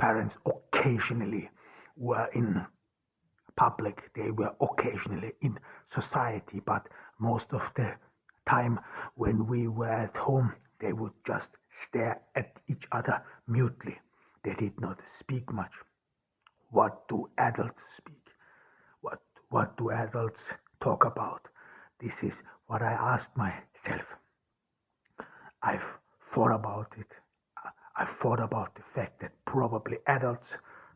parents occasionally were in public, they were occasionally in society, but most of the time when we were at home, they would just stare at each other mutely. They did not speak much. What do adults speak? What, what do adults talk about? This is what I asked myself. I've thought about it. I've thought about the fact that probably adults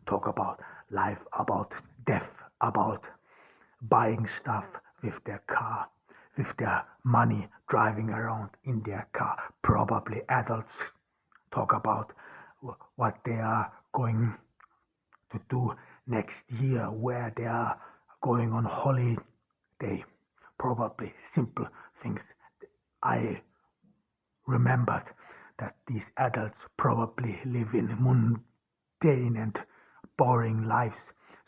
talk about life, about death, about buying stuff with their car, with their money, driving around in their car. Probably adults talk about what they are going to do next year, where they are going on holiday. Probably simple things. I remembered that these adults probably live in mundane and boring lives,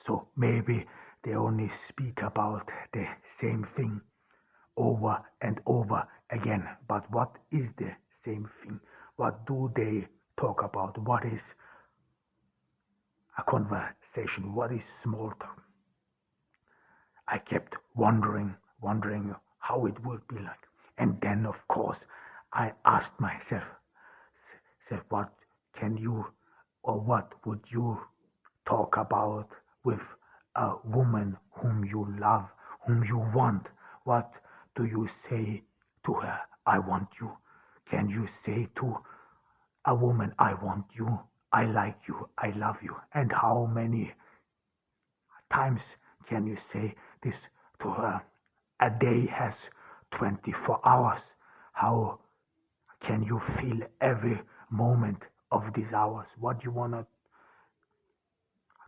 so maybe they only speak about the same thing over and over again. But what is the same thing? What do they talk about? What is a conversation? What is small talk? I kept wondering how it would be like. And then, of course, I asked myself, what can you or what would you talk about with a woman whom you love, whom you want? What do you say to her? I want you. Can you say to a woman, I want you, I like you, I love you? And how many times can you say this to her? A day has 24 hours. How can you feel every moment of these hours? What you want to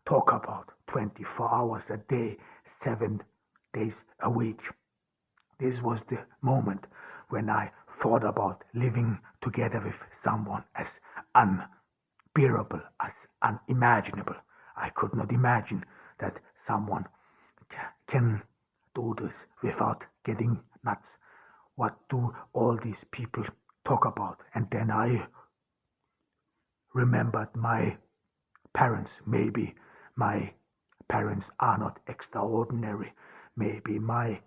talk about? 24 hours a day, 7 days a week. This was the moment when I thought about living together with someone as unbearable, as unimaginable. I could not imagine that someone can do this without getting nuts. What do all these people talk about? And then I remembered my parents. Maybe my parents are not extraordinary. Maybe my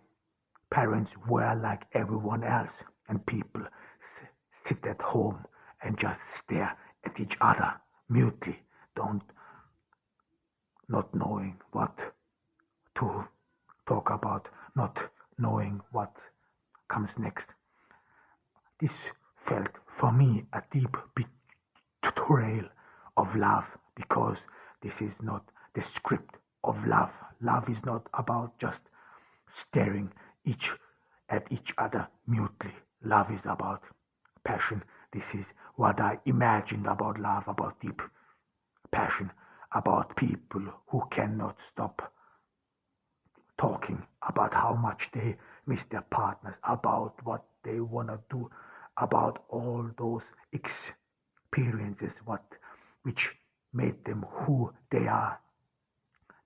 parents were like everyone else, and people sit at home and just stare at each other mutely, not knowing what to talk about, not knowing what comes next. This felt for me a deep betrayal of love, because this is not the script of love. Love is not about just staring at each other mutely. Love is about passion. This is what I imagined about love, about deep passion, about people who cannot stop talking about how much they miss their partners, about what they want to do, about all those experiences which made them who they are.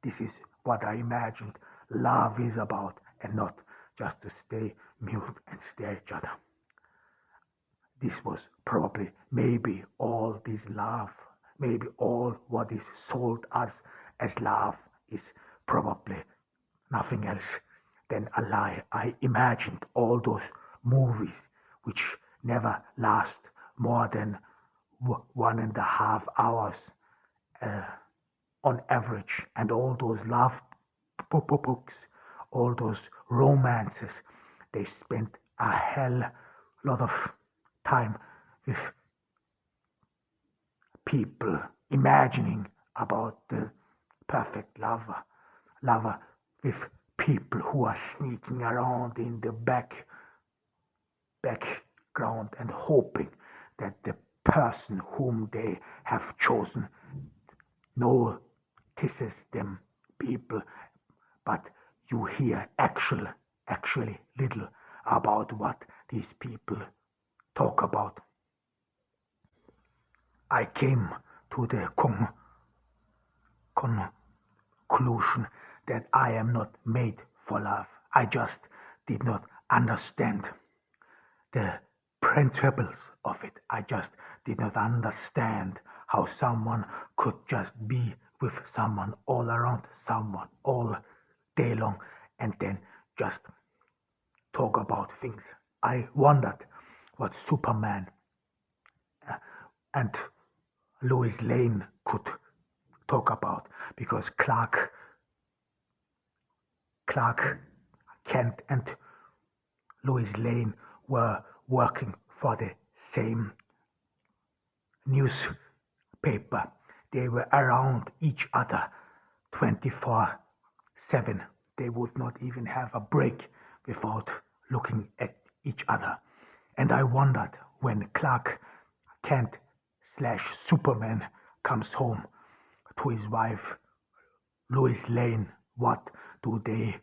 This is what I imagined love is about, and not just to stay mute and stare at each other. This was probably maybe all this love, maybe all what is sold us as love is probably nothing else than a lie. I imagined all those movies which never last more than 1.5 hours uh, on average, and all those love books, all those romances. They spent a hell lot of time with people imagining about the perfect lover with people who are sneaking around in the background and hoping that the person whom they have chosen notices them people, but you hear actually little about what these people talk about. I came to the conclusion that I am not made for love. I just did not understand the principles of it. I just did not understand how someone could just be with someone all around someone all day long and then just talk about things. I wondered what Superman and Lois Lane could talk about because Clark Kent and Lois Lane were working for the same newspaper. They were around each other 24/7. They would not even have a break without looking at each other. And I wondered when Clark Kent slash Superman comes home to his wife Lois Lane, what do they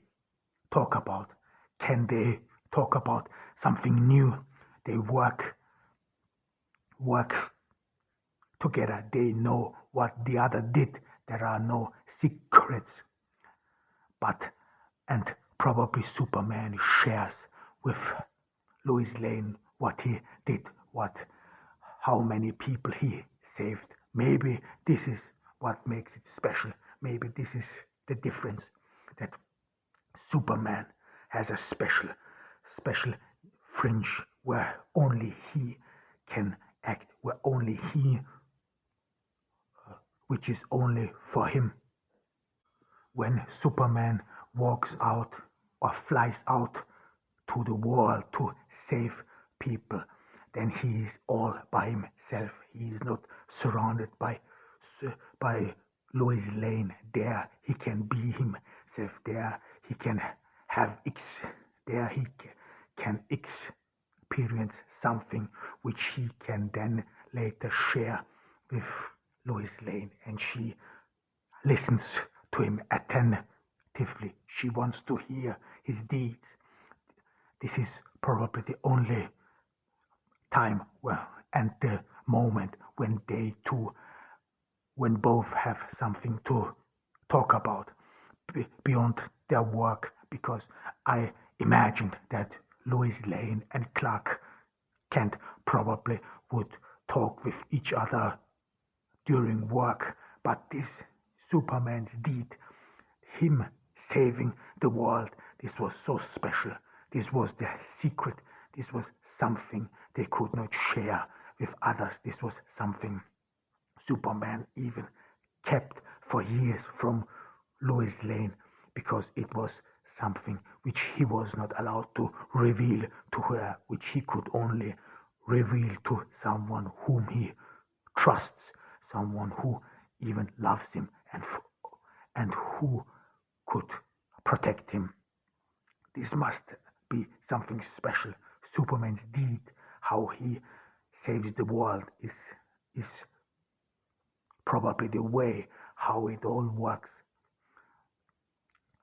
talk about? Can they talk about something new? They work together. They know what the other did. There are no secrets. But and probably Superman shares with Lois Lane what he did, how many people he saved. Maybe this is what makes it special. Maybe this is the difference that Superman has a special fringe where only he can act, where only he, which is only for him. When Superman walks out or flies out to the world to save people, then he is all by himself. He is not surrounded by Lois Lane. There he can be himself. There he can have there he can experience something which he can then later share with Lois Lane, and she listens to him attentively. She wants to hear his deeds. This is probably the only time and the moment when when both have something to talk about beyond their work, because I imagined that Lois Lane and Clark Kent probably would talk with each other during work, but this Superman's deed, him saving the world, this was so special. This was their secret. This was something they could not share with others. This was something Superman even kept for years from Lois Lane because it was something which he was not allowed to reveal to her, which he could only reveal to someone whom he trusts, someone who even loves him and who could protect him. This must be something special. Superman's deed, how he saves the world, is probably the way how it all works,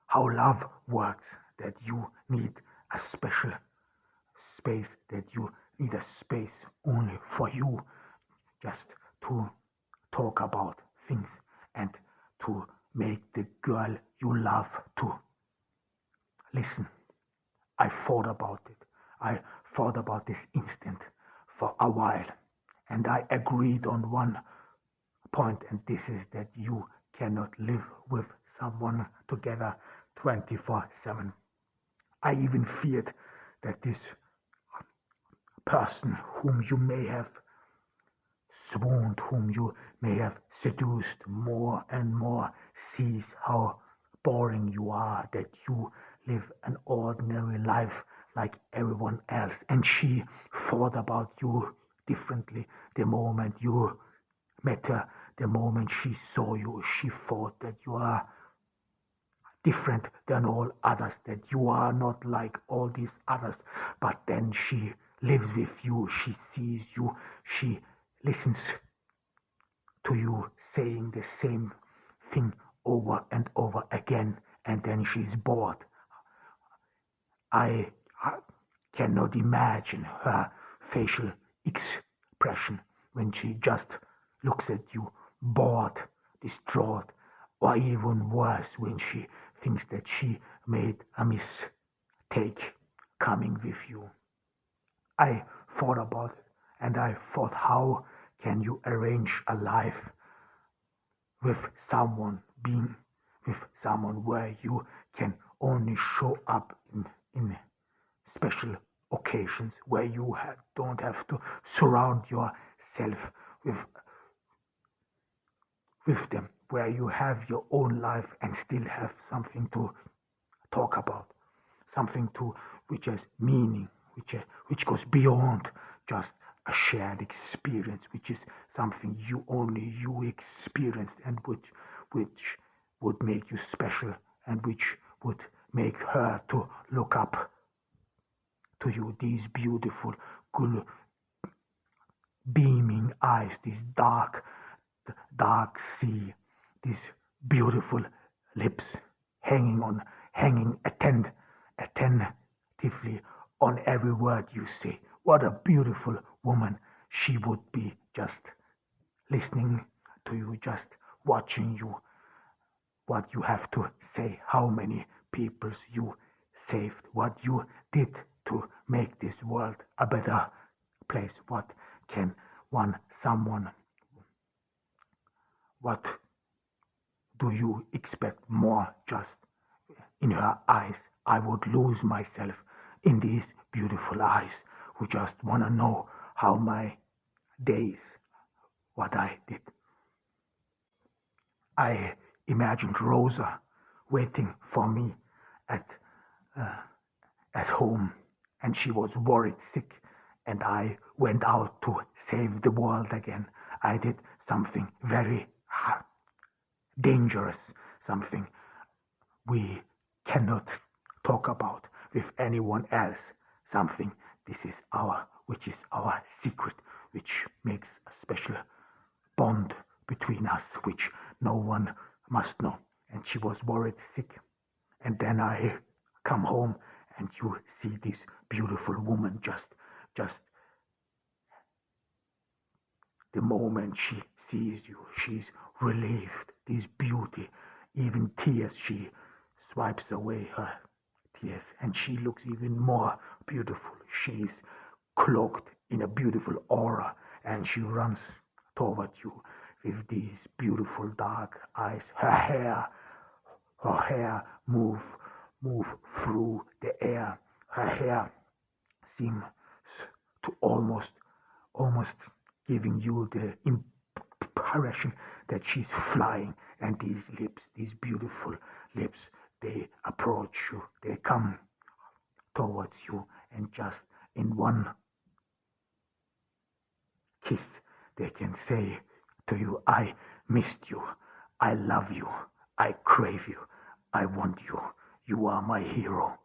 how love works, that you need a special space, that you need a space only for you, just to talk about things and to make the girl you love to listen. I thought about it. I thought about this instant for a while, and I agreed on one point, and this is that you cannot live with someone together 24/7. I even feared that this person whom you may have swooned, whom you may have seduced more and more, sees how boring you are, that you live an ordinary life like everyone else. And she thought about you differently the moment you met her, the moment she saw you. She thought that you are different than all others, that you are not like all these others. But then she lives with you, she sees you, she listens to you saying the same thing over and over again, and then she's bored. I cannot imagine her facial expression when she just looks at you, bored, distraught, or even worse, when she thinks that she made a mistake coming with you. I thought about it, and I thought, how can you arrange a life with someone, being with someone where you can only show up in special occasions, where you don't have to surround yourself with them, where you have your own life and still have something to talk about, something to which has meaning, which goes beyond just a shared experience, which is something only you experienced, and which would make you special, and which would make her to look up to you. These beautiful, cool, beaming eyes, this dark sea, these beautiful lips hanging attentively on every word you say. What a beautiful woman she would be, just listening to you, just watching you, what you have to say, how many peoples you saved, what you did to make this world a better place. What can someone, what do you expect more? Just in her eyes, I would lose myself in these beautiful eyes, who just want to know how my days, what I did. I imagined Rosa waiting for me at uh, at home, and she was worried sick, and I went out to save the world again. I did something very dangerous, something we cannot talk about with anyone else, something which is our secret, which makes a special bond between us, which no one must know. And she was worried sick. And then I come home, and you see this beautiful woman, just the moment she sees you, she's relieved. This beauty, even tears, she swipes away her tears, and she looks even more beautiful. She's cloaked in a beautiful aura, and she runs toward you with these beautiful dark eyes. Her hair move through the air. Her hair seems to almost giving you the impression that she's flying. And these beautiful lips, they approach you, they come towards you, and just in one kiss, they can say to you, I missed you, I love you, I crave you, I want you, you are my hero.